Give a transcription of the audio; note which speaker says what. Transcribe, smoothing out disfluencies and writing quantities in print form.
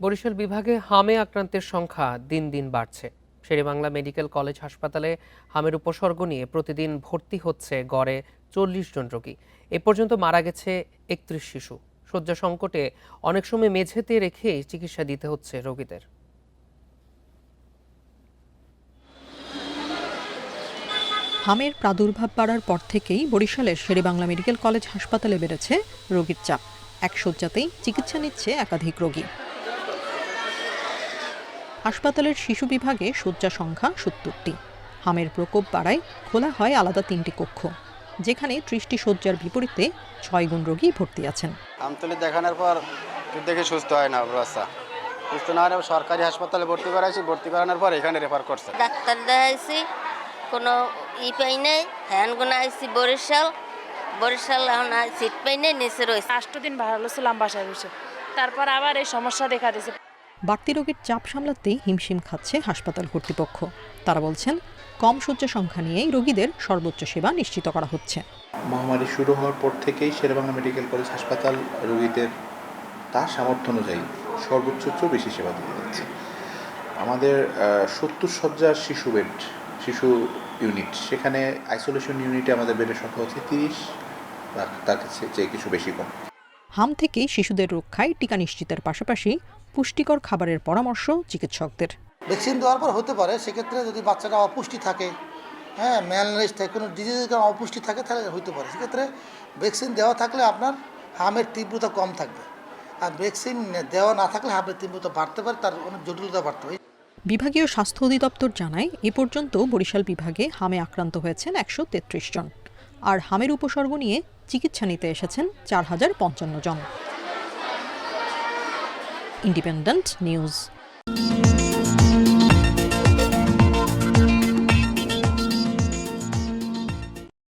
Speaker 1: বরিশাল বিভাগে হামে আক্রান্তের সংখ্যা দিন দিন বাড়ছে। শেরেবাংলা মেডিকেল কলেজ হাসপাতালে হামের উপসর্গ নিয়ে প্রতিদিন ভর্তি হচ্ছে গড়ে 40 জন রোগী। এ পর্যন্ত মারা গেছে 31 শিশু। শয্যা সংকটে অনেক সময় মেঝেতে রেখে চিকিৎসা দিতে হচ্ছে রোগীদের।
Speaker 2: হামের প্রাদুর্ভাব বাড়ার পর থেকেই বরিশালের শেরেবাংলা মেডিকেল কলেজ হাসপাতালে বেড়েছে রোগীর চাপ। এক শয্যাতেই চিকিৎসা নিচ্ছে একাধিক রোগী। হাসপাতালের শিশু বিভাগে শয্যা সংখ্যা 70টি। হামের প্রকোপ বাড়ায় খোলা হয় আলাদা 3টি কক্ষ, যেখানে 30টি শয্যার বিপরীতে 6 গুণ রোগী ভর্তি আছেন।
Speaker 3: আমতলে দেখানোর পর দেখে সুস্থ হয় না, অবস্থা সুস্থ না হলে সরকারি হাসপাতালে ভর্তি করাইছি, ভর্তি করানোর পর এখানে রেফার করছে।
Speaker 4: ডাক্তার দেখাইছি, কোনো পাই নাই, হ্যান গুণ আইসি বরিশাল এখন সিট পাই নাই, নিচে রয়েছে।
Speaker 5: 8 দিন ভালো ছিলাম বাসায় বসে, তারপর আবার এই সমস্যা দেখা দিয়েছে।
Speaker 2: বাড়তি রোগীর চাপ সামলাতেই হিমশিম খাচ্ছে হাসপাতাল কর্তৃপক্ষ। তারা বলছেন, কম শয্যা সংখ্যা নিয়েই রোগীদের সর্বোচ্চ সেবা নিশ্চিত করা হচ্ছে।
Speaker 6: মহামারী শুরু হওয়ার পর থেকেই শেরেবাংলা মেডিকেল কলেজ হাসপাতাল রোগীদের তার সামর্থ্য অনুযায়ী সর্বোচ্চ বেশি সেবা দিয়ে যাচ্ছে। আমাদের 70 শয্যার শিশু ইউনিট, সেখানে আইসোলেশন ইউনিটে আমাদের বেডের সংখ্যা হচ্ছে 30, তার চেয়ে কিছু বেশি কম।
Speaker 2: হাম থেকে শিশুদের রক্ষায় টিকা নিশ্চিতের পাশাপাশি পুষ্টিকর খাবারের পরামর্শ চিকিৎসকদের।
Speaker 7: ভ্যাকসিন দেওয়ার পর হতে পারে, সেক্ষেত্রে যদি বাচ্চাটা অপুষ্টি থাকে, ম্যালনারিশ থাকে, কোনো ডিজিজের কারণে অপুষ্টি থাকে, তাহলে হতে পারে। সেক্ষেত্রে ভ্যাকসিন দেওয়া থাকলে আপনার হামের তীব্রতা কম থাকবে, আর ভ্যাকসিন দেওয়া না থাকলে হামের তীব্রতা বাড়তে পারে, তার অনেক জটিলতা বাড়তে পারে।
Speaker 2: বিভাগীয় স্বাস্থ্য অধিদপ্তর জানায়, এ পর্যন্ত বরিশাল বিভাগে হামে আক্রান্ত হয়েছেন 133 জন, আর হামের উপসর্গ নিয়ে চিকিৎসা নিতে এসেছেন 4055 জন। Independent news.